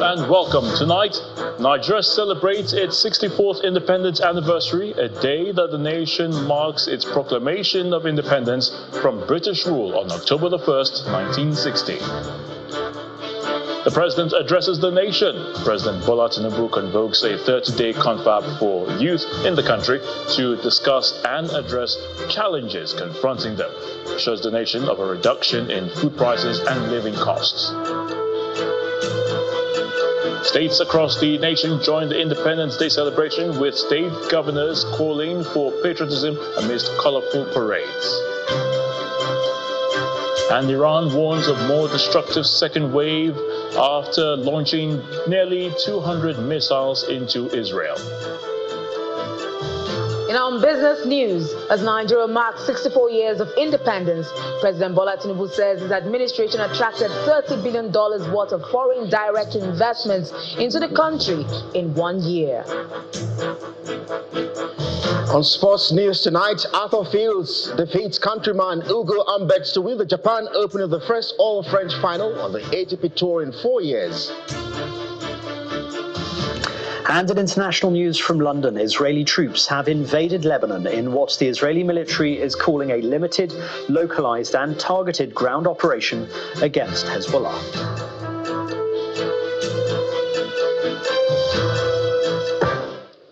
and welcome. Tonight, Nigeria celebrates its 64th independence anniversary, a day that the nation marks its proclamation of independence from British rule on October the 1st, 1960. The president addresses the nation. President Bola Tinubu convokes a 30-day confab for youth in the country to discuss and address challenges confronting them. Shows the nation of a reduction in food prices and living costs. States across the nation joined the Independence Day celebration, with state governors calling for patriotism amidst colorful parades. And Iran warns of more destructive second wave after launching nearly 200 missiles into Israel. In our business news, as Nigeria marks 64 years of independence, President Bola Tinubu says his administration attracted $30 billion worth of foreign direct investments into the country in 1 year. On sports news tonight, Arthur Fields defeats countryman Ugo Umbex to win the Japan Open of the first all-French final on the ATP Tour in 4 years. And in international news from London, Israeli troops have invaded Lebanon in what the Israeli military is calling a limited, localized and targeted ground operation against Hezbollah.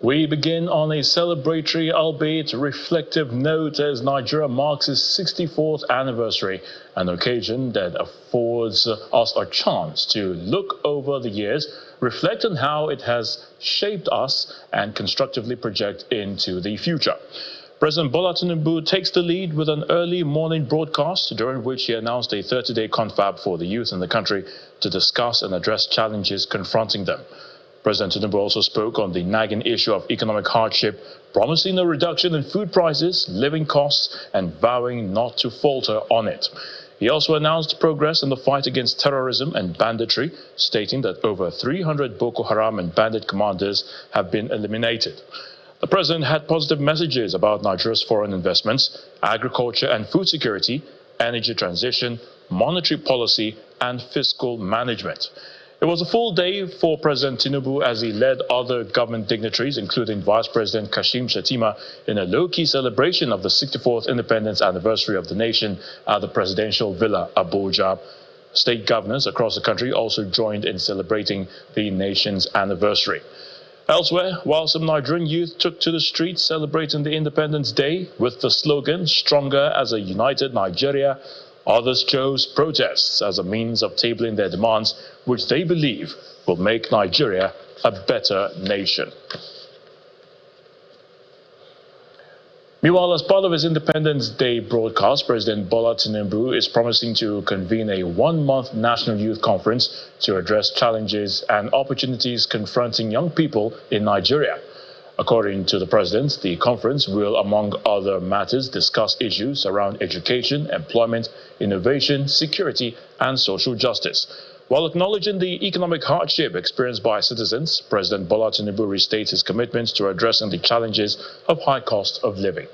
We begin on a celebratory, albeit reflective note, as Nigeria marks its 64th anniversary, an occasion that affords us a chance to look over the years, reflect on how it has shaped us, and constructively project into the future. President Bola Tinubu takes the lead with an early morning broadcast, during which he announced a 30-day confab for the youth in the country to discuss and address challenges confronting them. President Tinubu also spoke on the nagging issue of economic hardship, promising a reduction in food prices, living costs, and vowing not to falter on it. He also announced progress in the fight against terrorism and banditry, stating that over 300 Boko Haram and bandit commanders have been eliminated. The president had positive messages about Nigeria's foreign investments, agriculture and food security, energy transition, monetary policy, and fiscal management. It was a full day for President Tinubu as he led other government dignitaries, including Vice President Kashim Shettima, in a low-key celebration of the 64th independence anniversary of the nation at the presidential villa, Abuja. State governors across the country also joined in celebrating the nation's anniversary. Elsewhere, while some Nigerian youth took to the streets celebrating the Independence Day with the slogan, "Stronger as a United Nigeria," others chose protests as a means of tabling their demands, which they believe will make Nigeria a better nation. Meanwhile, as part of his Independence Day broadcast, President Bola Tinubu is promising to convene a one-month National Youth Conference to address challenges and opportunities confronting young people in Nigeria. According to the president, the conference will, among other matters, discuss issues around education, employment, innovation, security, and social justice. While acknowledging the economic hardship experienced by citizens, President Bola Tinubu restates his commitment to addressing the challenges of high cost of living.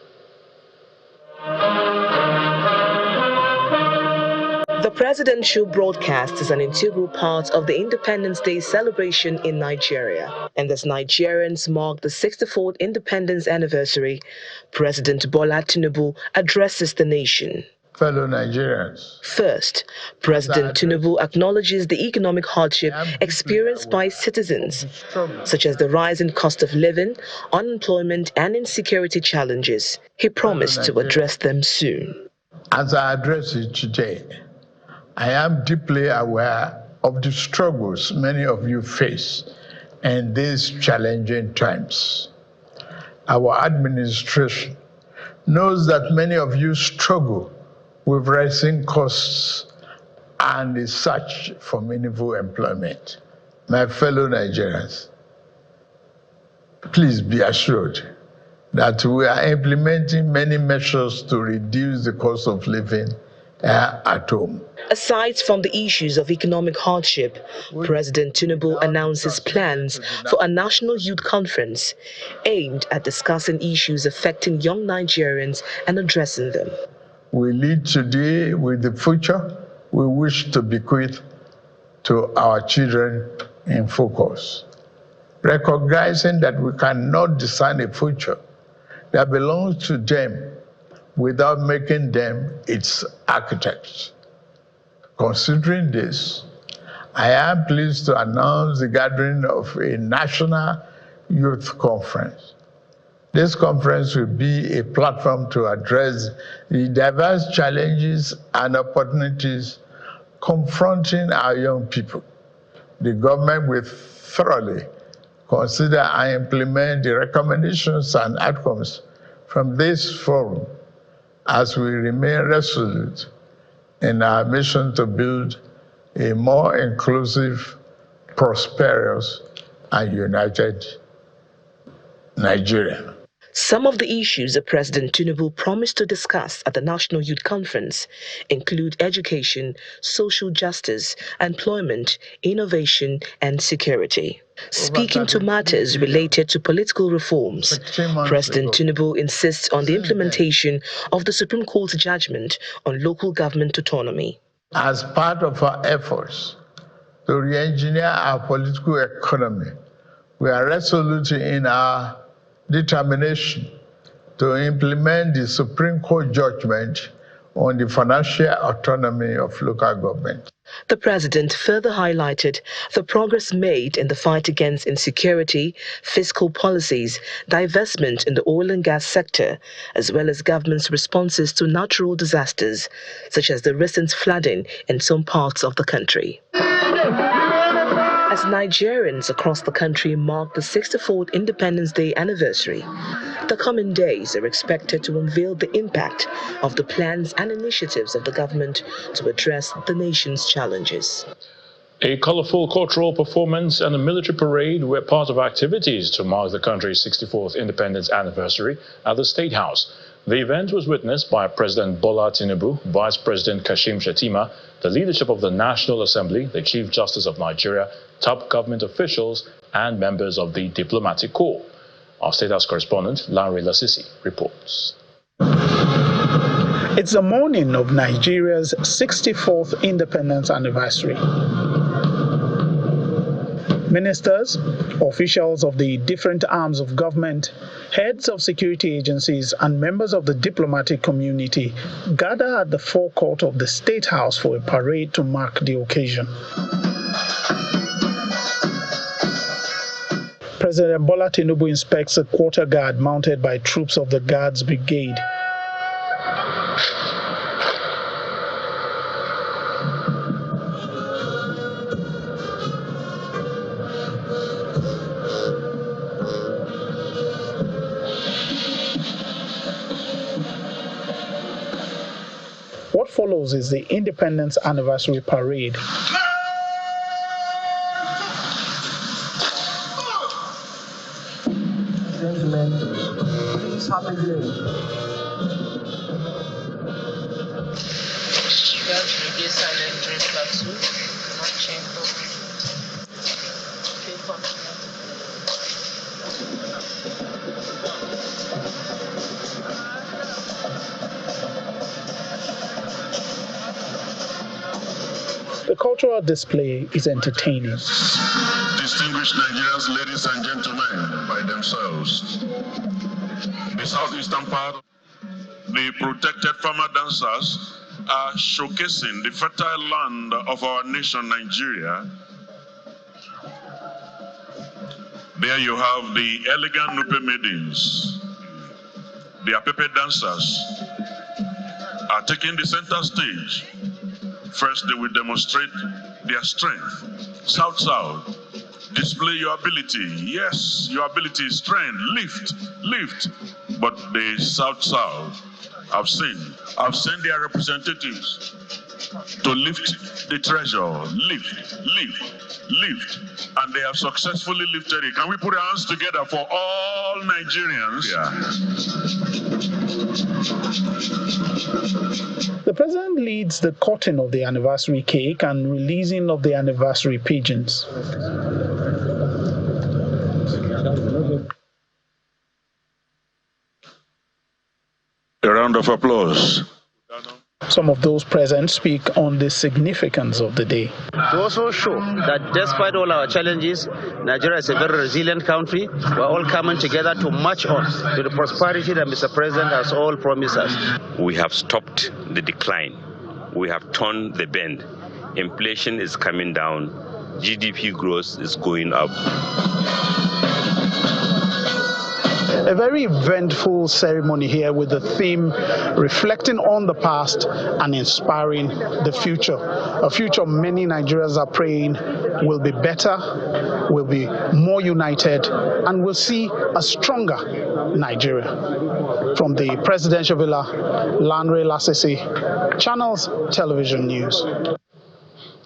The presidential broadcast is an integral part of the Independence Day celebration in Nigeria. And as Nigerians mark the 64th independence anniversary, President Bola Tinubu addresses the nation. Fellow Nigerians. First, President Tinubu acknowledges the economic hardship experienced by citizens, such as the rise in cost of living, unemployment, and insecurity challenges. He promised to address them soon. As I address it today, I am deeply aware of the struggles many of you face in these challenging times. Our administration knows that many of you struggle with rising costs and the search for meaningful employment. My fellow Nigerians, please be assured that we are implementing many measures to reduce the cost of living at home. Aside from the issues of economic hardship, President Tinubu announces plans for a national youth conference aimed at discussing issues affecting young Nigerians and addressing them. We lead today with the future we wish to bequeath to our children in focus, recognizing that we cannot design a future that belongs to them without making them its architects. Considering this, I am pleased to announce the gathering of a national youth conference. This conference will be a platform to address the diverse challenges and opportunities confronting our young people. The government will thoroughly consider and implement the recommendations and outcomes from this forum as we remain resolute in our mission to build a more inclusive, prosperous, and united Nigeria. Some of the issues that President Tinubu promised to discuss at the National Youth Conference include education, social justice, employment, innovation, and security. Speaking to matters related to political reforms, President Tinubu insists on the implementation of the Supreme Court's judgment on local government autonomy. As part of our efforts to re-engineer our political economy, we are resolute in our determination to implement the Supreme Court judgment on the financial autonomy of local government. The president further highlighted the progress made in the fight against insecurity, fiscal policies, divestment in the oil and gas sector, as well as government's responses to natural disasters, such as the recent flooding in some parts of the country. As Nigerians across the country mark the 64th Independence Day anniversary, the coming days are expected to unveil the impact of the plans and initiatives of the government to address the nation's challenges. A colorful cultural performance and a military parade were part of activities to mark the country's 64th independence anniversary at the State House. The event was witnessed by President Bola Tinubu, Vice President Kashim Shettima, the leadership of the National Assembly, the Chief Justice of Nigeria, top government officials, and members of the diplomatic corps. Our State House correspondent, Larry Lasisi, reports. It's the morning of Nigeria's 64th independence anniversary. Ministers, officials of the different arms of government, heads of security agencies, and members of the diplomatic community gather at the forecourt of the State House for a parade to mark the occasion. President Bola Tinubu inspects a quarter guard mounted by troops of the Guards Brigade. What follows is the Independence Anniversary Parade. Gentlemen, please happy day. The cultural display is entertaining. Distinguished Nigerians, ladies and gentlemen, by themselves. The southeastern part, the protected farmer dancers are showcasing the fertile land of our nation, Nigeria. There you have the elegant Nupe maidens. The Apepe dancers are taking the center stage. First, they will demonstrate their strength. South-South, display your ability. Yes, your ability is strength. Lift, lift. But the South-South, I've sent their representatives to lift the treasure. Lift, lift, lift. And they have successfully lifted it. Can we put our hands together for all Nigerians? The president leads the cutting of the anniversary cake and releasing of the anniversary pigeons. A round of applause. Some of those present speak on the significance of the day. To also show that despite all our challenges, Nigeria is a very resilient country. We're all coming together to march on to the prosperity that Mr. President has all promised us. We have stopped the decline. We have turned the bend. Inflation is coming down. GDP growth is going up. A very eventful ceremony here with the theme reflecting on the past and inspiring the future. A future many Nigerians are praying will be better, will be more united, and will see a stronger Nigeria. From the Presidential Villa, Lanre Lasese, Channels Television News.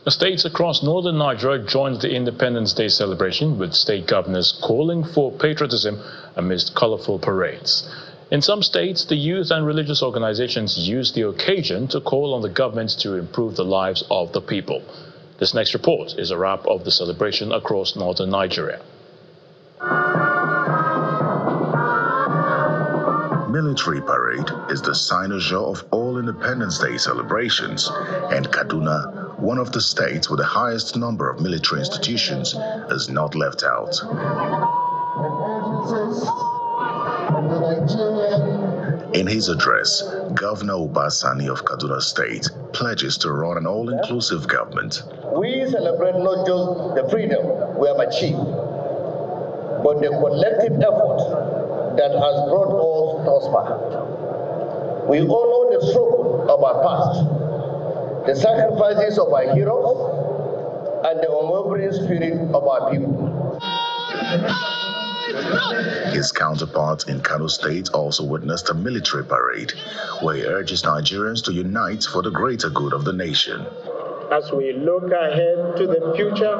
The states across northern Nigeria joined the Independence Day celebration, with state governors calling for patriotism amidst colorful parades. In some states, the youth and religious organizations used the occasion to call on the government to improve the lives of the people. This next report is a wrap of the celebration across northern Nigeria. Military parade is the signature of all Independence Day celebrations, and Kaduna, one of the states with the highest number of military institutions, is not left out. In his address, Governor Obasani of Kaduna State pledges to run an all-inclusive government. We celebrate not just the freedom we have achieved, but the collective effort that has brought us thus far. We honor the struggle of our past, the sacrifices of our heroes, and the unwavering spirit of our people. His counterpart in Kano State also witnessed a military parade, where he urges Nigerians to unite for the greater good of the nation. As we look ahead to the future,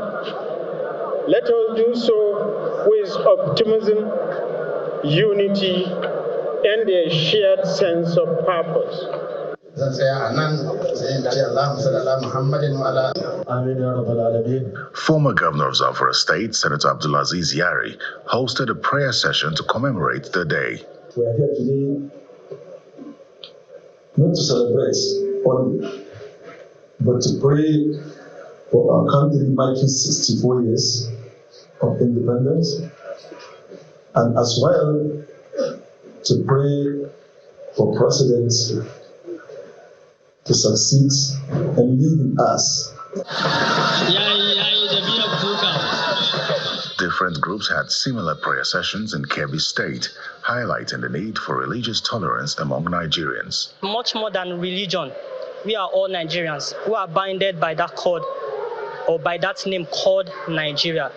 let us do so with optimism, unity, and a shared sense of purpose. Former Governor of Zamfara State, Senator Abdulaziz Yari, hosted a prayer session to commemorate the day. We are here today not to celebrate only, but to pray for our country marking 64 years of independence, and as well to pray for presidents to succeed and lead us. Different groups had similar prayer sessions in Kebbi State, highlighting the need for religious tolerance among Nigerians. Much more than religion, we are all Nigerians who are bounded by that code, or by that name called Nigeria.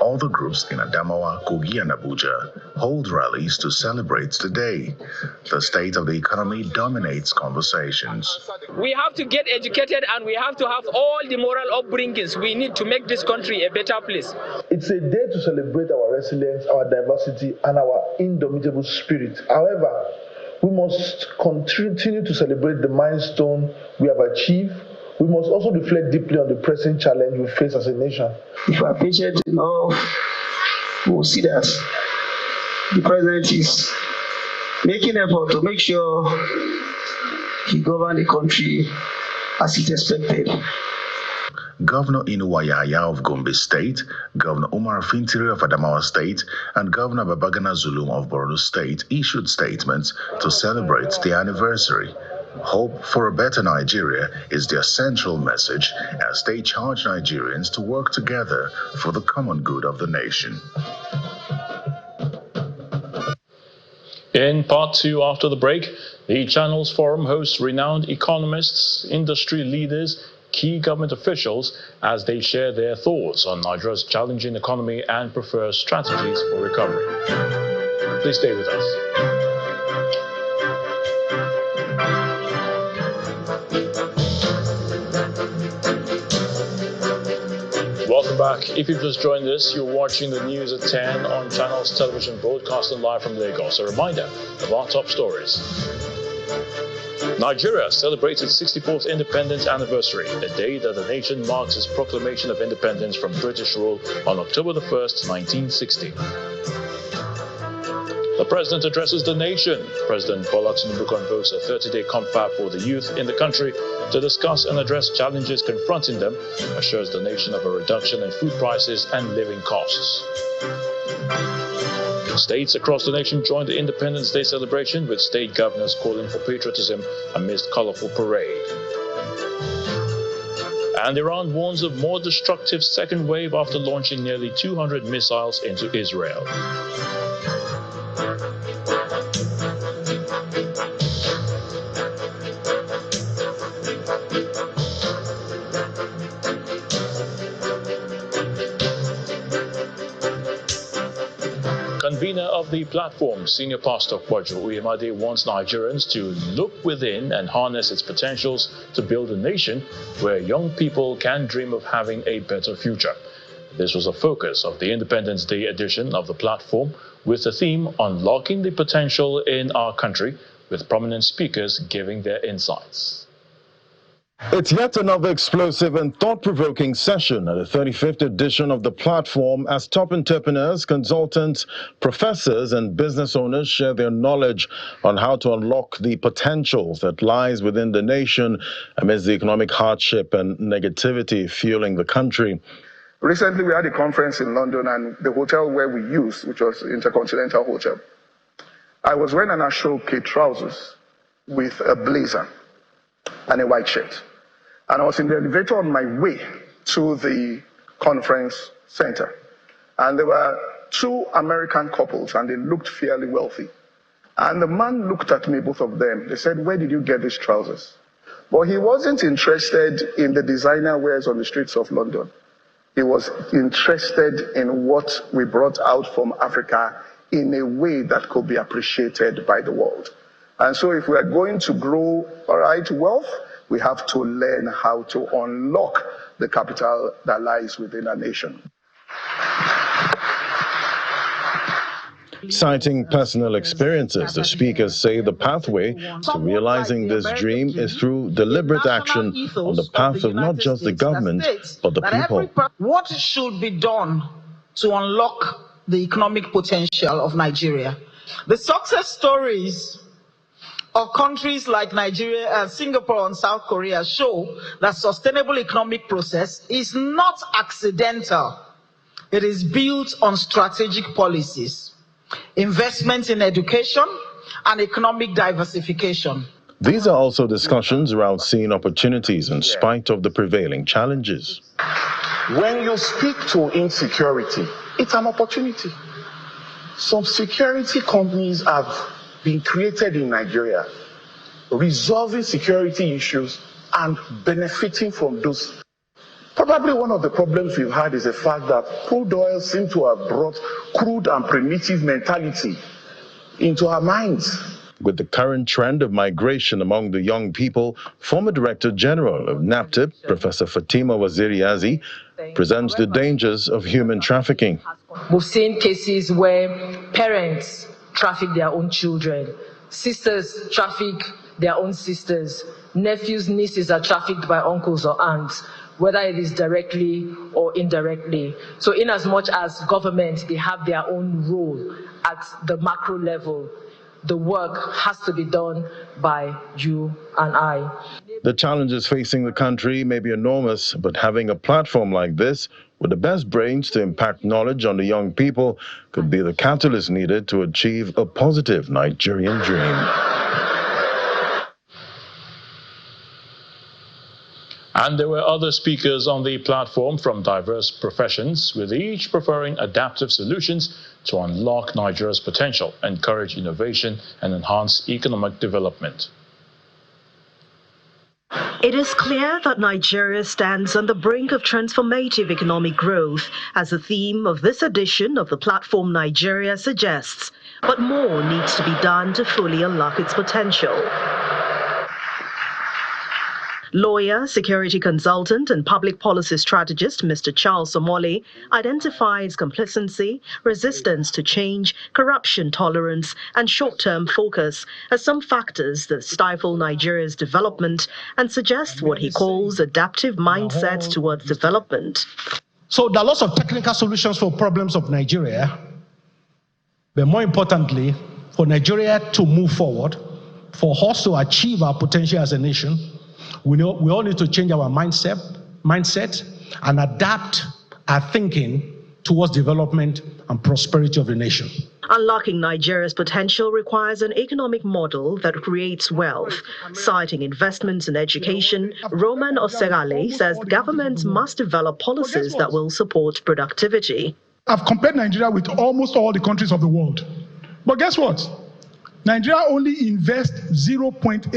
All the groups in Adamawa, Kogi, and Abuja hold rallies to celebrate the day. The state of the economy dominates conversations. We have to get educated, and we have to have all the moral upbringings we need to make this country a better place. It's a day to celebrate our resilience, our diversity, and our indomitable spirit. However, we must continue to celebrate the milestone we have achieved. We must also reflect deeply on the pressing challenge we face as a nation. If we are patient enough, we will see that the president is making effort to make sure he governs the country as it expected. Governor Inuwa Yahaya of Gombe State, Governor Umar Fintiri of Adamawa State, and Governor Babagana Zulum of Borno State issued statements to celebrate the anniversary. Hope for a better Nigeria is their central message as they charge Nigerians to work together for the common good of the nation. In part two, after the break, the Channels Forum hosts renowned economists, industry leaders, key government officials as they share their thoughts on Nigeria's challenging economy and preferred strategies for recovery. Please stay with us. Welcome back. If you've just joined us, you're watching the news at 10 on Channels Television, broadcasting live from Lagos. A reminder of our top stories. Nigeria celebrates its 64th independence anniversary, a day that the nation marks its proclamation of independence from British rule on October the 1st, 1960. The president addresses the nation. President Bola Tinubu convokes a 30-day confab for the youth in the country to discuss and address challenges confronting them, assures the nation of a reduction in food prices and living costs. States across the nation joined the Independence Day celebration, with state governors calling for patriotism amidst colorful parade. And Iran warns of more destructive second wave after launching nearly 200 missiles into Israel. Convener of the platform, Senior Pastor Kwajo Uyemade, wants Nigerians to look within and harness its potentials to build a nation where young people can dream of having a better future. This was a focus of the Independence Day edition of the platform, with the theme Unlocking the Potential in Our Country, with prominent speakers giving their insights. It's yet another explosive and thought-provoking session at the 35th edition of the platform, as top entrepreneurs, consultants, professors and business owners share their knowledge on how to unlock the potentials that lies within the nation amidst the economic hardship and negativity fueling the country. Recently, we had a conference in London, and the hotel where we used, which was Intercontinental Hotel, I was wearing an Ashoke trousers with a blazer and a white shirt. And I was in the elevator on my way to the conference center. And there were two American couples, and they looked fairly wealthy. And the man looked at me, both of them. They said, "Where did you get these trousers?" But he wasn't interested in the designer wears on the streets of London. He was interested in what we brought out from Africa in a way that could be appreciated by the world. And so if we are going to grow, wealth, we have to learn how to unlock the capital that lies within a nation. Citing personal experiences, the speakers say the pathway to realizing this dream is through deliberate action on the path of not just the government, but the people. What should be done to unlock the economic potential of Nigeria? The success stories of countries like Nigeria and Singapore and South Korea show that sustainable economic process is not accidental. It is built on strategic policies, investment in education, and economic diversification. These are also discussions around seeing opportunities in spite of the prevailing challenges. When you speak to insecurity, it's an opportunity. Some security companies have been created in Nigeria, resolving security issues and benefiting from those. Probably one of the problems we've had is the fact that crude oil seems to have brought crude and primitive mentality into our minds. With the current trend of migration among the young people, former Director General of NAPTIP, Professor Fatima Waziri-Azi, presents the dangers of human trafficking. We've seen cases where parents traffic their own children, sisters traffic their own sisters, nephews, nieces are trafficked by uncles or aunts, whether it is directly or indirectly. So in as much as government, they have their own role at the macro level, the work has to be done by you and I. The challenges facing the country may be enormous, but having a platform like this with the best brains to impact knowledge on the young people could be the catalyst needed to achieve a positive Nigerian dream. And there were other speakers on the platform from diverse professions, with each preferring adaptive solutions to unlock Nigeria's potential, encourage innovation, and enhance economic development. It is clear that Nigeria stands on the brink of transformative economic growth, as the theme of this edition of the platform Nigeria suggests, but more needs to be done to fully unlock its potential. Lawyer, security consultant, and public policy strategist Mr. Charles Omole identifies complacency, resistance to change, corruption tolerance, and short-term focus as some factors that stifle Nigeria's development, and suggests what he calls adaptive mindsets towards development. So there are lots of technical solutions for problems of Nigeria, But more importantly, for Nigeria to move forward, for us to achieve our potential as a nation, we all need to change our mindset and adapt our thinking towards development and prosperity of the nation. Unlocking Nigeria's potential requires an economic model that creates wealth. Citing investments in education, Roman Osegale says governments must develop policies that will support productivity. I've compared Nigeria with almost all the countries of the world. But guess what? Nigeria only invests 0.8%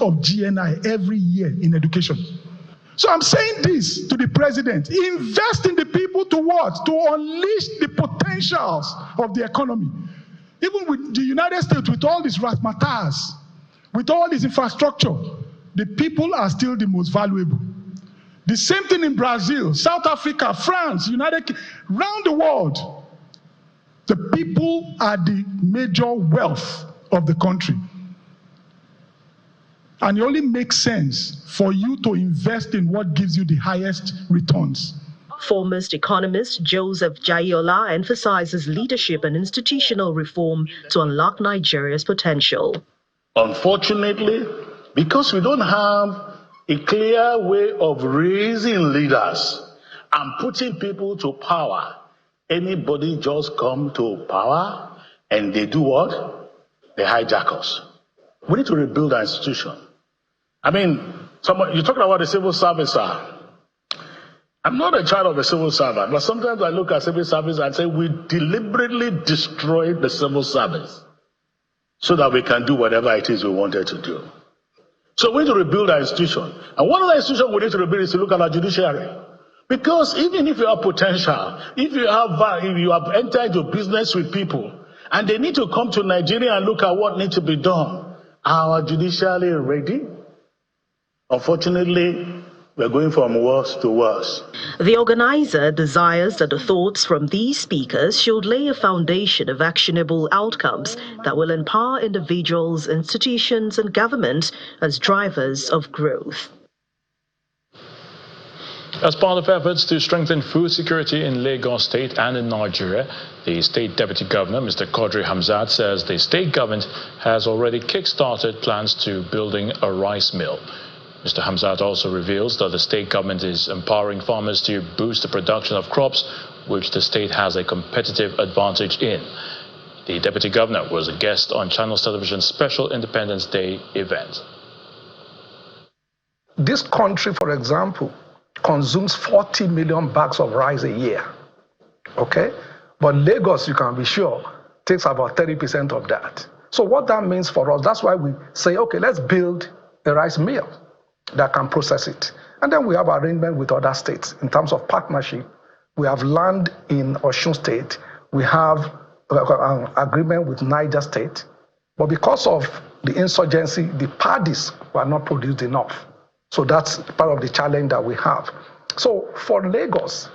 of GNI every year in education. So I'm saying this to the president: invest in the people to what? To unleash the potentials of the economy. Even with the United States, with all these razzmatazz, with all this infrastructure, the people are still the most valuable. The same thing in Brazil, South Africa, France, around the world. The people are the major wealth of the country. And it only makes sense for you to invest in what gives you the highest returns. Foremost economist Joseph Jaiola emphasizes leadership and institutional reform to unlock Nigeria's potential. Unfortunately, because we don't have a clear way of raising leaders and putting people to power, anybody just come to power and they do what? They hijack us. We need to rebuild our institution. I mean, you're talking about the civil service, sir. I'm not a child of a civil servant, but sometimes I look at civil service and say we deliberately destroyed the civil service so that we can do whatever it is we wanted to do. So we need to rebuild our institution. And one of the institutions we need to rebuild is to look at our judiciary. Because even if you have potential, if you have entered into business with people, and they need to come to Nigeria and look at what needs to be done, our judiciary ready? Unfortunately, we're going from worse to worse. The organizer desires that the thoughts from these speakers should lay a foundation of actionable outcomes that will empower individuals, institutions, and government as drivers of growth. As part of efforts to strengthen food security in Lagos State and in Nigeria, the State Deputy Governor, Mr. Quadri Hamzat, says the state government has already kick-started plans to building a rice mill. Mr. Hamzat also reveals that the state government is empowering farmers to boost the production of crops, which the state has a competitive advantage in. The Deputy Governor was a guest on Channels Television's special Independence Day event. This country, for example, consumes 40 million bags of rice a year, okay? But Lagos, you can be sure, takes about 30% of that. So what that means for us, that's why we say, okay, let's build a rice mill that can process it. And then we have arrangement with other states in terms of partnership. We have land in Osun State. We have an agreement with Niger State. But because of the insurgency, the paddies were not produced enough. So that's part of the challenge that we have. So for Lagos,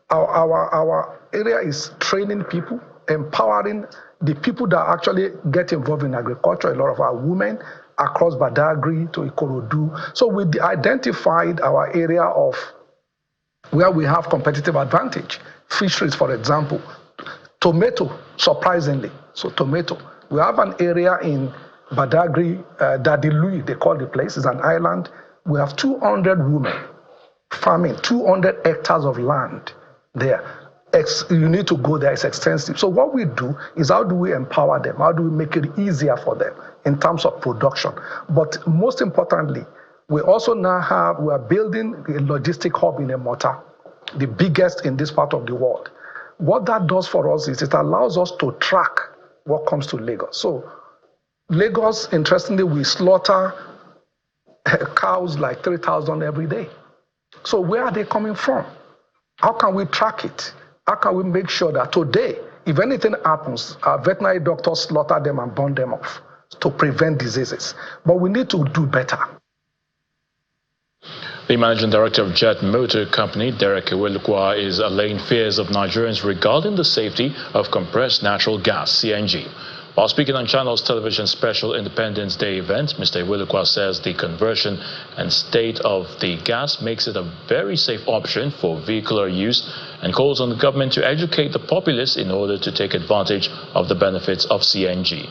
our area is training people, empowering the people that actually get involved in agriculture, a lot of our women, across Badagry to Ikorodu. So we identified our area of where we have competitive advantage. Fisheries, for example. Tomato, surprisingly. So tomato. We have an area in Badagry, Dadilui, they call the place. It's an island. We have 200 women farming, 200 hectares of land there. You need to go there, it's extensive. So what we do is how do we empower them? How do we make it easier for them in terms of production? But most importantly, we also now we are building a logistic hub in Emota, the biggest in this part of the world. What that does for us is it allows us to track what comes to Lagos. So Lagos, interestingly, we slaughter cows like 3,000 every day. So where are they coming from? How can we track it? How can we make sure that today, if anything happens, our veterinary doctors slaughter them and burn them off to prevent diseases? But we need to do better. The managing director of Jet Motor Company, Derek Ewelukwa, is allaying fears of Nigerians regarding the safety of compressed natural gas, CNG. While speaking on Channel's television special Independence Day event, Mr. Iwilukwa says the conversion and state of the gas makes it a very safe option for vehicular use and calls on the government to educate the populace in order to take advantage of the benefits of CNG.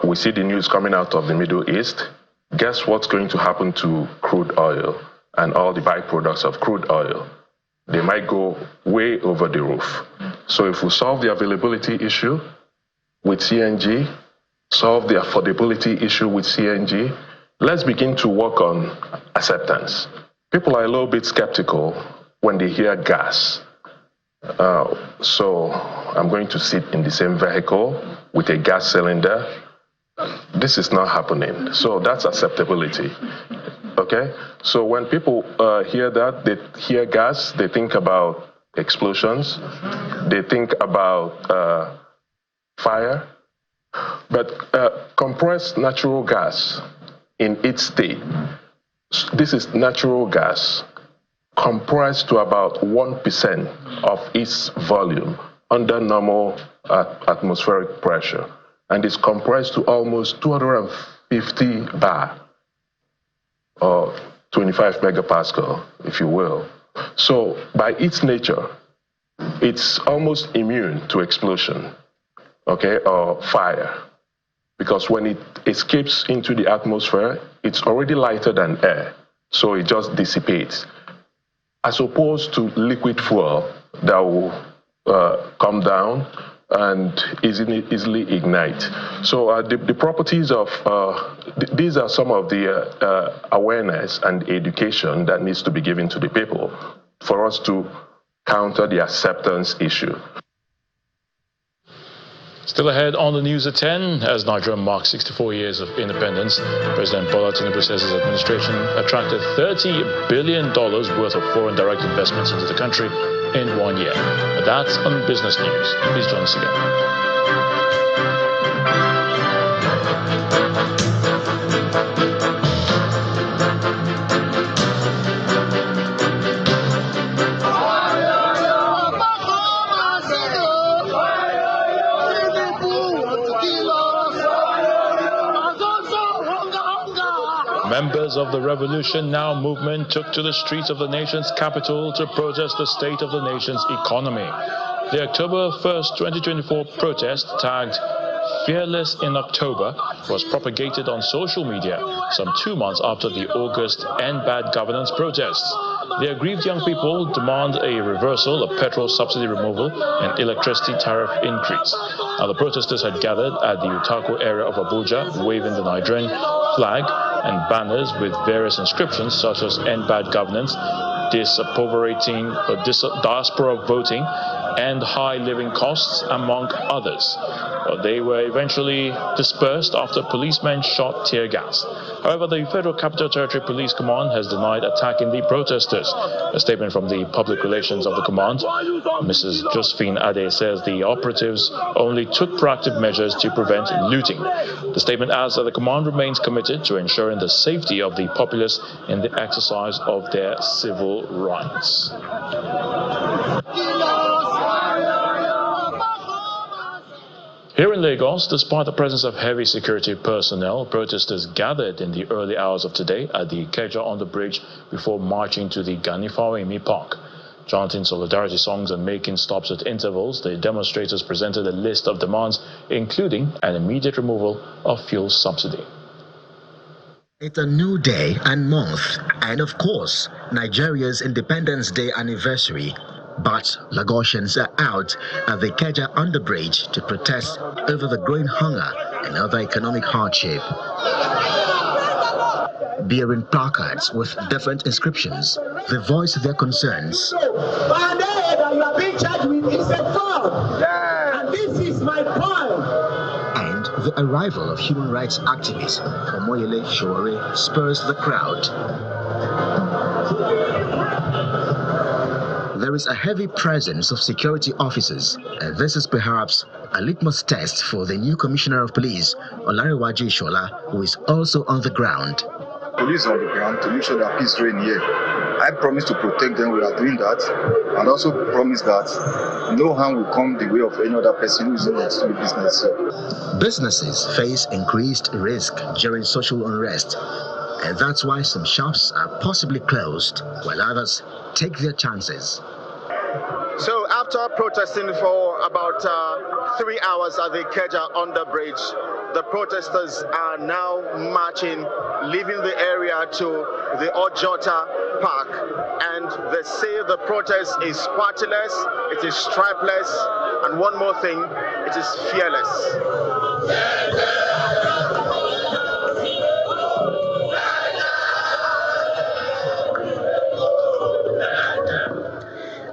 We see the news coming out of the Middle East. Guess what's going to happen to crude oil and all the byproducts of crude oil? They might go way over the roof. So if we solve the availability issue with CNG, solve the affordability issue with CNG, let's begin to work on acceptance. People are a little bit skeptical when they hear gas. So I'm going to sit in the same vehicle with a gas cylinder. This is not happening. So that's acceptability. Okay? So when people hear that, they hear gas, they think about explosions, they think about fire. But compressed natural gas in its state, this is natural gas compressed to about 1% of its volume under normal atmospheric pressure, and is compressed to almost 250 bar or 25 megapascal, if you will. So by its nature, it's almost immune to explosion, okay, or fire, because when it escapes into the atmosphere, it's already lighter than air, so it just dissipates, as opposed to liquid fuel that will come down and easily ignite. So the properties of, these are some of the awareness and education that needs to be given to the people for us to counter the acceptance issue. Still ahead on the news at 10, as Nigeria marks 64 years of independence, President Bola Tinubu says his administration attracted $30 billion worth of foreign direct investments into the country in 1 year. That's on Business News. Please join us again. Members of the Revolution Now movement took to the streets of the nation's capital to protest the state of the nation's economy. The October 1st, 2024 protest, tagged Fearless in October, was propagated on social media some 2 months after the August End Bad Governance protests. The aggrieved young people demand a reversal of petrol subsidy removal and electricity tariff increase. Now, the protesters had gathered at the Utako area of Abuja, waving the Nigerian flag and banners with various inscriptions such as End Bad Governance, Disappropriating diaspora voting, and high living costs, among others. They were eventually dispersed after policemen shot tear gas. However, the Federal Capital Territory Police Command has denied attacking the protesters. A statement from the public relations of the command, Mrs. Josephine Ade, says the operatives only took proactive measures to prevent looting. The statement adds that the command remains committed to ensuring the safety of the populace in the exercise of their civil rights. Here in Lagos, despite the presence of heavy security personnel, protesters gathered in the early hours of today at the Ikeja on the bridge before marching to the Gani Fawemi Park. Chanting solidarity songs and making stops at intervals, the demonstrators presented a list of demands, including an immediate removal of fuel subsidy. It's a new day and month, and of course, Nigeria's Independence Day anniversary. But Lagosians are out at the Ikeja underbridge to protest over the growing hunger and other economic hardship. Bearing placards with different inscriptions, they voice their concerns. That you are being charged with is a fraud. And this is my point. And the arrival of human rights activist Omoyele Sowore spurs the crowd. There is a heavy presence of security officers, and this is perhaps a litmus test for the new Commissioner of Police, Olariwaji Ishola, who is also on the ground. Police on the ground to make sure that peace reigns here. I promise to protect them. We are doing that, and also promise that no harm will come the way of any other person who is in the street business. Businesses face increased risk during social unrest, and that's why some shops are possibly closed, while others take their chances. So after protesting for about 3 hours at the Ikeja underbridge, the protesters are now marching, leaving the area to the Ojota Park, and they say the protest is partyless, it is stripeless, and one more thing, it is fearless.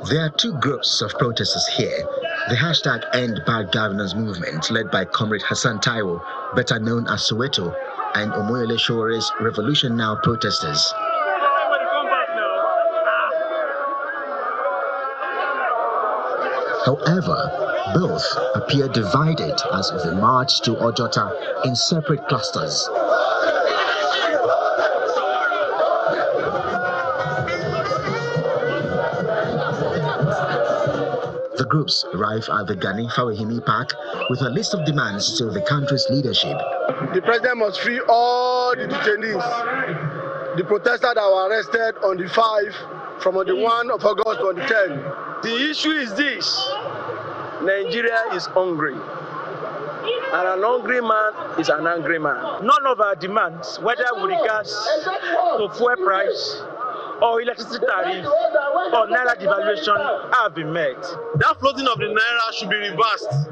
There are two groups of protesters here. The hashtag End Bad Governance movement, led by Comrade Hassan Taiwo, better known as Soweto, and Omoyele Showere's Revolution Now protesters. However, both appear divided as they march to Ojota in separate clusters. The groups arrive at the Gani Fawehimi Park with a list of demands to the country's leadership. The president must free all the detainees, the protesters that were arrested on the 5, from on the 1 of August to on the 10. The issue is this: Nigeria is hungry, and an hungry man is an angry man. None of our demands, whether with regards to fuel price, or electricity tariff, or naira devaluation, have been met. That floating of the naira should be reversed,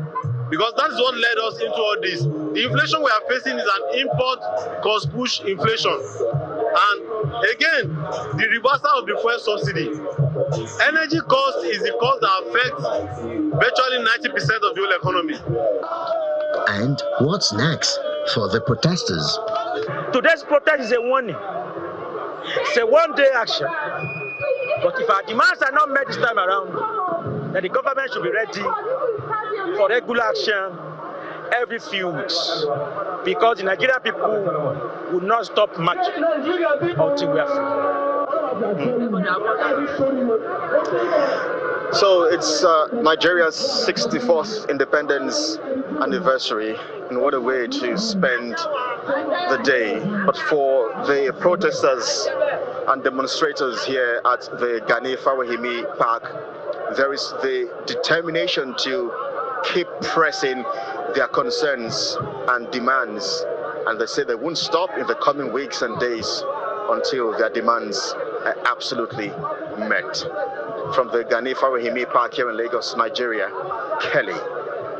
because that is what led us into all this. The inflation we are facing is an import cost push inflation. And again, the reversal of the fuel subsidy. Energy cost is the cost that affects virtually 90% of the whole economy. And what's next for the protesters? Today's protest is a warning. It's a one-day action. But if our demands are not met this time around, then the government should be ready for regular action every few weeks. Because the Nigerian people will not stop marching until we are free. So it's Nigeria's 64th independence anniversary, and what a way to spend the day. But for the protesters and demonstrators here at the Gani Fawehimi Park, there is the determination to keep pressing their concerns and demands, and they say they won't stop in the coming weeks and days until their demands are absolutely met. From the Gani Fawehimi Park here in Lagos, Nigeria, Kelly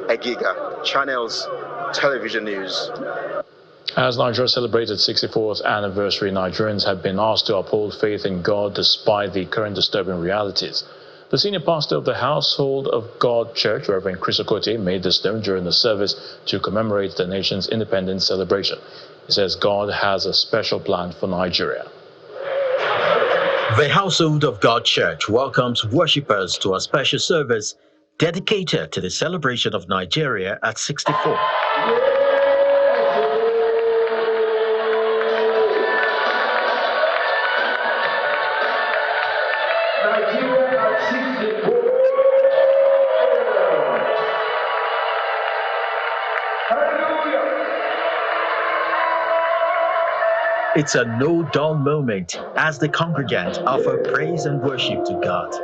Egiga, Channels Television News. As Nigeria celebrated its 64th anniversary, Nigerians have been asked to uphold faith in God despite the current disturbing realities. The senior pastor of the Household of God Church, Reverend Chris Okotie, made this known during the service to commemorate the nation's independence celebration. He says God has a special plan for Nigeria. The Household of God Church welcomes worshippers to a special service dedicated to the celebration of Nigeria at 64. It's a no-dull moment as the congregants offer praise and worship to God.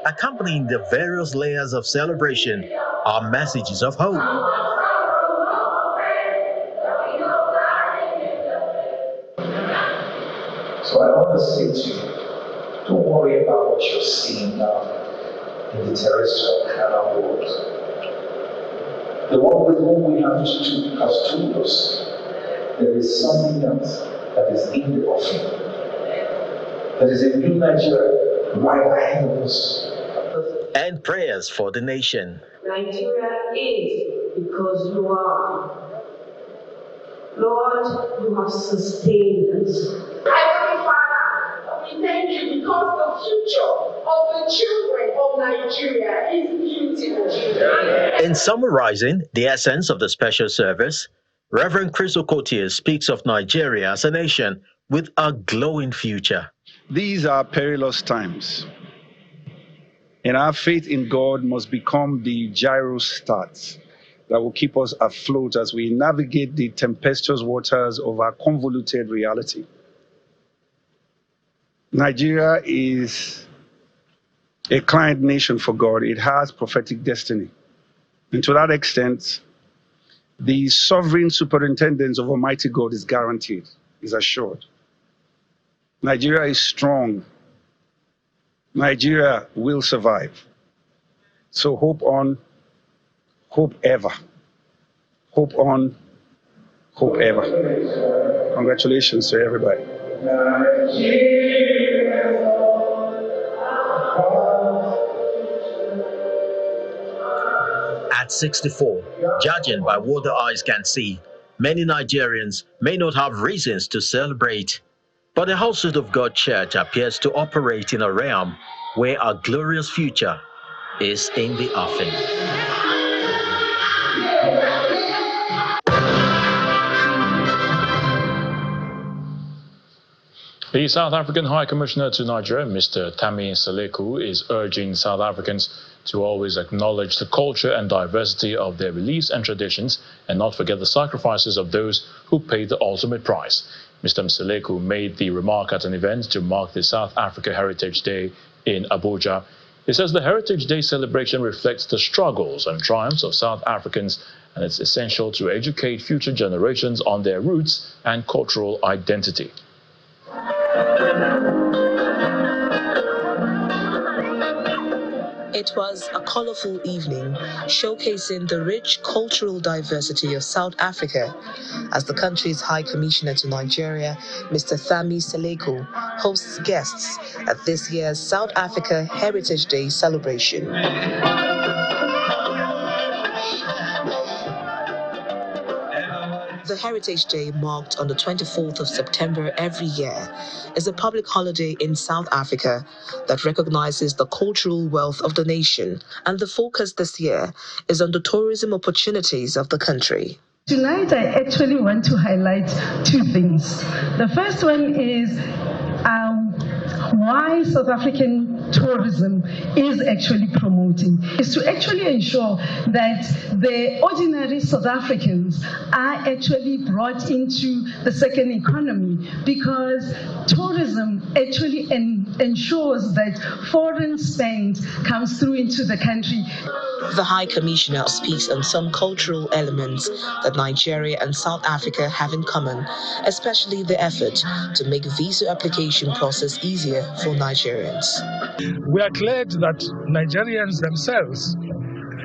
Accompanying the various layers of celebration are messages of hope. So I want to say to you, don't worry about what you're seeing now in the terrestrial carnal world. The one with whom we have to do has told us there is something else that is in the offing. There is a new Nigeria right ahead of us. And prayers for the nation. Nigeria is because you are. Lord, you have sustained us. Heavenly Father, we thank you children of Nigeria is beautiful. In summarizing the essence of the special service, Reverend Chris Okotie speaks of Nigeria as a nation with a glowing future. These are perilous times, and our faith in God must become the gyrostat that will keep us afloat as we navigate the tempestuous waters of our convoluted reality. Nigeria is a client nation for God. It has prophetic destiny. And to that extent, the sovereign superintendence of Almighty God is guaranteed, is assured. Nigeria is strong. Nigeria will survive. So hope on, hope ever. Hope on, hope ever. Congratulations to everybody. At 64, judging by what the eyes can see, many Nigerians may not have reasons to celebrate. But the Household of God Church appears to operate in a realm where a glorious future is in the offing. The South African High Commissioner to Nigeria, Mr. Thami Seleku, is urging South Africans to always acknowledge the culture and diversity of their beliefs and traditions and not forget the sacrifices of those who paid the ultimate price. Mr. Seleku made the remark at an event to mark the South Africa Heritage Day in Abuja. He says the Heritage Day celebration reflects the struggles and triumphs of South Africans, and it's essential to educate future generations on their roots and cultural identity. It was a colorful evening showcasing the rich cultural diversity of South Africa as the country's High Commissioner to Nigeria, Mr. Thami Seleku, hosts guests at this year's South Africa Heritage Day celebration. The Heritage Day, marked on the 24th of September every year, is a public holiday in South Africa that recognizes the cultural wealth of the nation, and the focus this year is on the tourism opportunities of the country. Tonight, I actually want to highlight two things. The first one is why South African tourism is actually promoting, is to actually ensure that the ordinary South Africans are actually brought into the second economy, because tourism actually ensures that foreign spend comes through into the country. The High Commissioner speaks on some cultural elements that Nigeria and South Africa have in common, especially the effort to make visa application process easier for Nigerians. We are glad that Nigerians themselves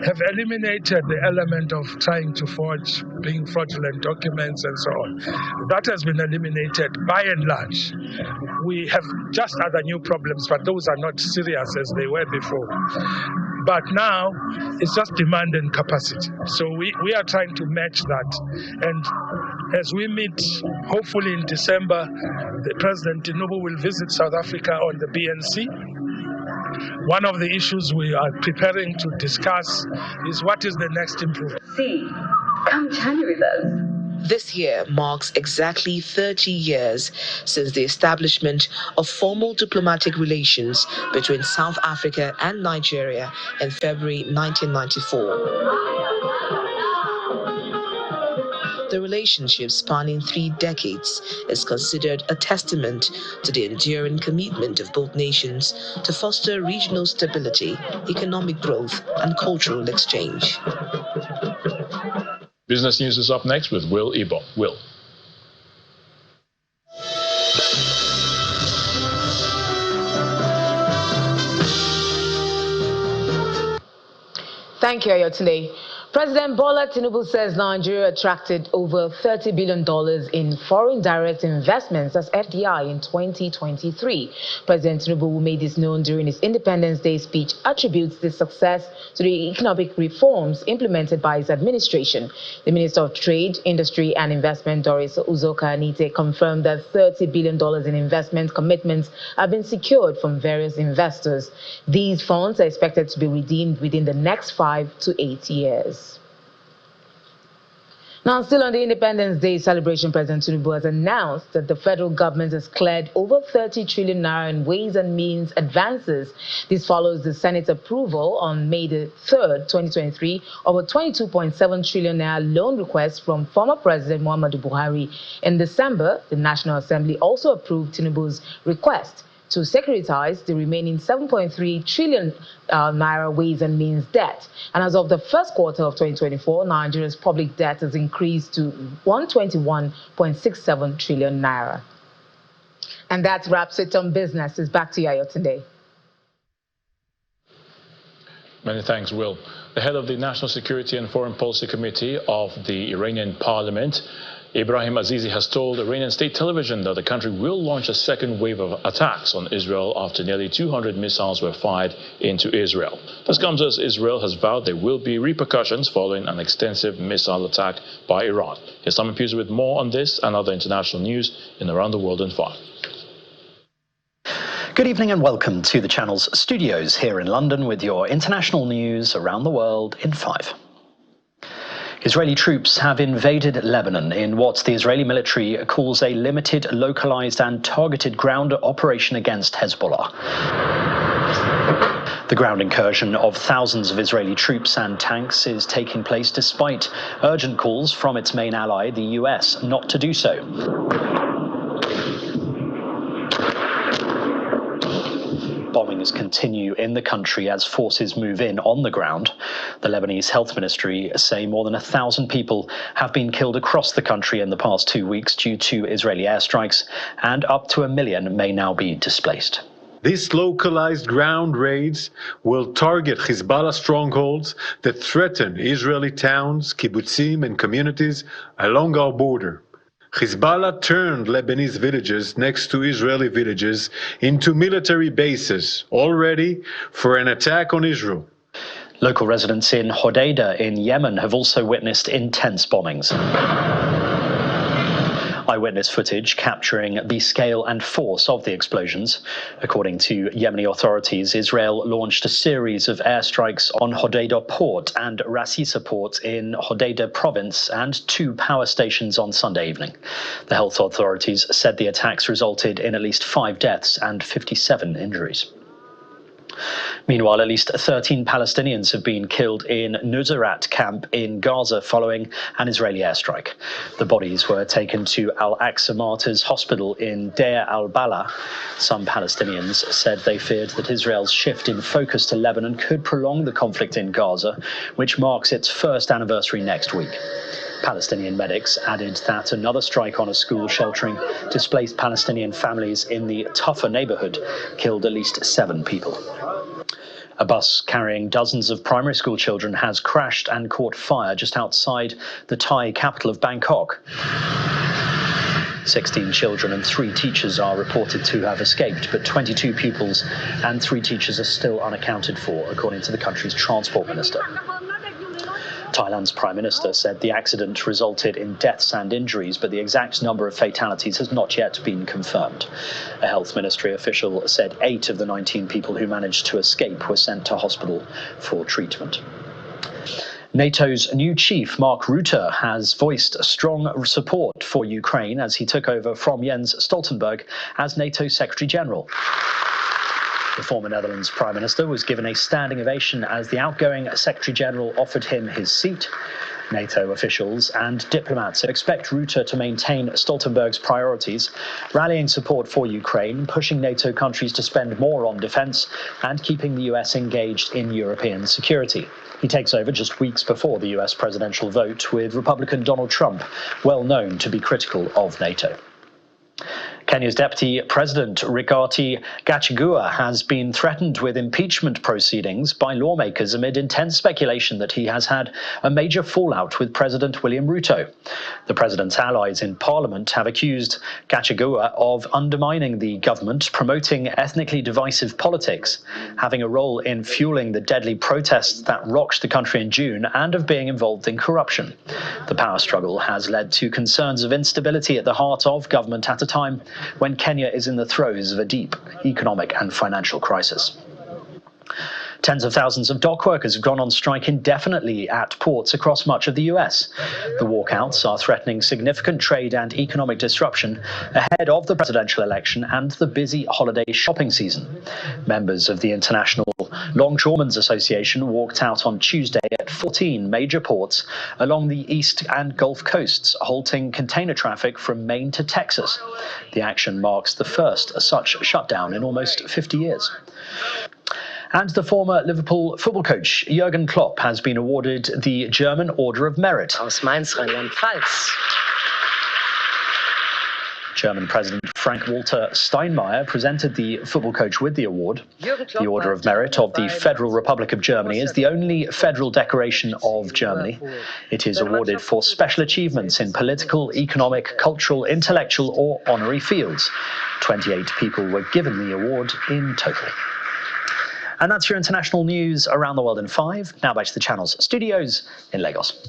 have eliminated the element of trying to forge, being fraudulent documents and so on. That has been eliminated by and large. We have just other new problems, but those are not serious as they were before. But now it's just demand and capacity. So we are trying to match that. And as we meet, hopefully in December, the President Tinubu will visit South Africa on the BNC. One of the issues we are preparing to discuss is what is the next improvement. See, come January then. This year marks exactly 30 years since the establishment of formal diplomatic relations between South Africa and Nigeria in February 1994. The relationship, spanning 3 decades, is considered a testament to the enduring commitment of both nations to foster regional stability, economic growth, and cultural exchange. Business News is up next with Will Ebo. Will. Thank you, Ayotunde. President Bola Tinubu says Nigeria attracted over $30 billion in foreign direct investments as FDI in 2023. President Tinubu, who made this known during his Independence Day speech, attributes this success to the economic reforms implemented by his administration. The Minister of Trade, Industry and Investment, Doris Uzoka-Anite, confirmed that $30 billion in investment commitments have been secured from various investors. These funds are expected to be redeemed within the next 5 to 8 years. Now, still on the Independence Day celebration, President Tinubu has announced that the federal government has cleared over 30 trillion naira in ways and means advances. This follows the Senate approval on May the 3rd, 2023, of a 22.7 trillion naira loan request from former President Muhammadu Buhari. In December, the National Assembly also approved Tinubu's request to securitize the remaining 7.3 trillion naira ways and means debt. And as of the first quarter of 2024, Nigeria's public debt has increased to 121.67 trillion naira. And that wraps it on business. It's back to you today. Many thanks, Will. The head of the National Security and Foreign Policy Committee of the Iranian Parliament, Ibrahim Azizi, has told Iranian state television that the country will launch a second wave of attacks on Israel after nearly 200 missiles were fired into Israel. This comes as Israel has vowed there will be repercussions following an extensive missile attack by Iran. Here's Simon Pusey with more on this and other international news in Around the World in 5. Good evening and welcome to the channel's studios here in London with your international news around the world in 5. Israeli troops have invaded Lebanon in what the Israeli military calls a limited, localized and targeted ground operation against Hezbollah. The ground incursion of thousands of Israeli troops and tanks is taking place despite urgent calls from its main ally, the US, not to do so. Bombings continue in the country as forces move in on the ground. The Lebanese Health Ministry say more than 1,000 people have been killed across the country in the past 2 weeks due to Israeli airstrikes, and up to 1 million may now be displaced. These localized ground raids will target Hezbollah strongholds that threaten Israeli towns, kibbutzim, and communities along our border. Hezbollah turned Lebanese villages next to Israeli villages into military bases, all ready for an attack on Israel. Local residents in Hodeidah in Yemen have also witnessed intense bombings. Eyewitness footage capturing the scale and force of the explosions. According to Yemeni authorities, Israel launched a series of airstrikes on Hodeidah port and Rasisa port in Hodeidah province and 2 power stations on Sunday evening. The health authorities said the attacks resulted in at least 5 deaths and 57 injuries. Meanwhile, at least 13 Palestinians have been killed in Nuseirat camp in Gaza following an Israeli airstrike. The bodies were taken to Al-Aqsa Martyrs Hospital in Deir al-Balah. Some Palestinians said they feared that Israel's shift in focus to Lebanon could prolong the conflict in Gaza, which marks its first anniversary next week. Palestinian medics added that another strike on a school sheltering displaced Palestinian families in the Taffa neighborhood killed at least 7 people. A bus carrying dozens of primary school children has crashed and caught fire just outside the Thai capital of Bangkok. 16 children and 3 teachers are reported to have escaped, but 22 pupils and 3 teachers are still unaccounted for, according to the country's transport minister. Thailand's Prime Minister said the accident resulted in deaths and injuries, but the exact number of fatalities has not yet been confirmed. A health ministry official said 8 of the 19 people who managed to escape were sent to hospital for treatment. NATO's new chief, Mark Rutte, has voiced strong support for Ukraine as he took over from Jens Stoltenberg as NATO Secretary General. The former Netherlands Prime Minister was given a standing ovation as the outgoing Secretary General offered him his seat. NATO officials and diplomats expect Rutte to maintain Stoltenberg's priorities, rallying support for Ukraine, pushing NATO countries to spend more on defence, and keeping the US engaged in European security. He takes over just weeks before the US presidential vote, with Republican Donald Trump well known to be critical of NATO. Kenya's Deputy President Rigathi Gachagua has been threatened with impeachment proceedings by lawmakers amid intense speculation that he has had a major fallout with President William Ruto. The president's allies in Parliament have accused Gachagua of undermining the government, promoting ethnically divisive politics, having a role in fueling the deadly protests that rocked the country in June, and of being involved in corruption. The power struggle has led to concerns of instability at the heart of government at a time when Kenya is in the throes of a deep economic and financial crisis. Tens of thousands of dock workers have gone on strike indefinitely at ports across much of the US. The walkouts are threatening significant trade and economic disruption ahead of the presidential election and the busy holiday shopping season. Members of the International Longshoremen's Association walked out on Tuesday at 14 major ports along the east and Gulf coasts, halting container traffic from Maine to Texas. The action marks the first such shutdown in almost 50 years. And the former Liverpool football coach Jurgen Klopp has been awarded the German Order of Merit. Aus Mainz, Rheinland-Pfalz. German President Frank-Walter Steinmeier presented the football coach with the award. The Order of Merit of the Federal Republic of Germany is the only federal decoration of Germany. It is awarded for special achievements in political, economic, cultural, intellectual or honorary fields. 28 people were given the award in total. And that's your international news around the world in 5. Now back to the channel's studios in Lagos.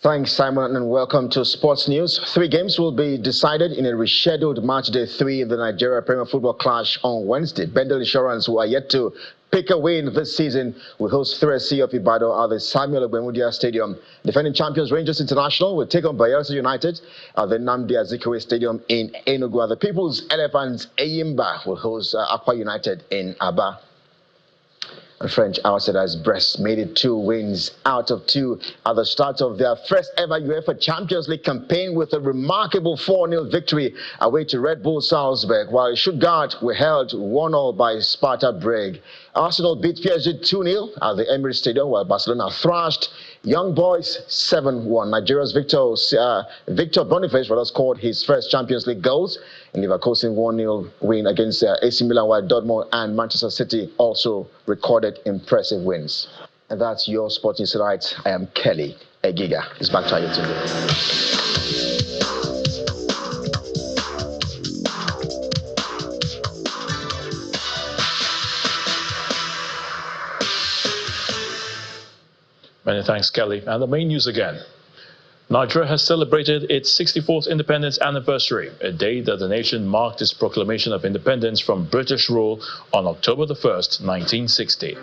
Thanks, Simon, and welcome to Sports News. 3 games will be decided in a rescheduled match day 3 of the Nigeria Premier Football Clash on Wednesday. Bendel Insurance, who are yet to pick a win this season, will host 3SC of Ibadan at the Samuel Ogbemudia Stadium. Defending champions Rangers International will take on Bayelsa United at the Nnamdi Azikiwe Stadium in Enugu. The People's Elephants Eyimba will host Akwa United in Aba. And French outsiders Brest made it 2 wins out of 2 at the start of their first ever UEFA Champions League campaign with a remarkable 4-0 victory away to Red Bull Salzburg, while Stuttgart were held 1-0 by Sparta Prague. Arsenal beat PSG 2-0 at the Emirates Stadium, while Barcelona thrashed Young Boys 7-1. Nigeria's Victor Boniface scored his first Champions League goals in Leverkusen 1-0 win against AC Milan, while Dortmund and Manchester City also recorded impressive wins. And that's your Sports News tonight. I am Kelly Egiga. It's back to you today. Many thanks, Kelly. And the main news again. Nigeria has celebrated its 64th independence anniversary, a day that the nation marked its proclamation of independence from British rule on October the 1st, 1960.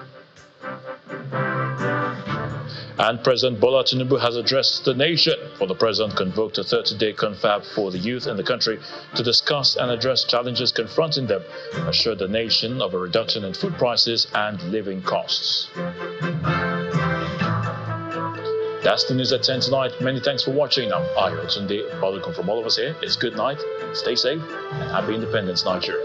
And President Bola Tinubu has addressed the nation, for the president convoked a 30-day confab for the youth in the country to discuss and address challenges confronting them, assured the nation of a reduction in food prices and living costs. That's the news at 10 tonight. Many thanks for watching. I'm Ayo Tunde. From all of us here, it's good night, stay safe, and happy Independence, Nigeria.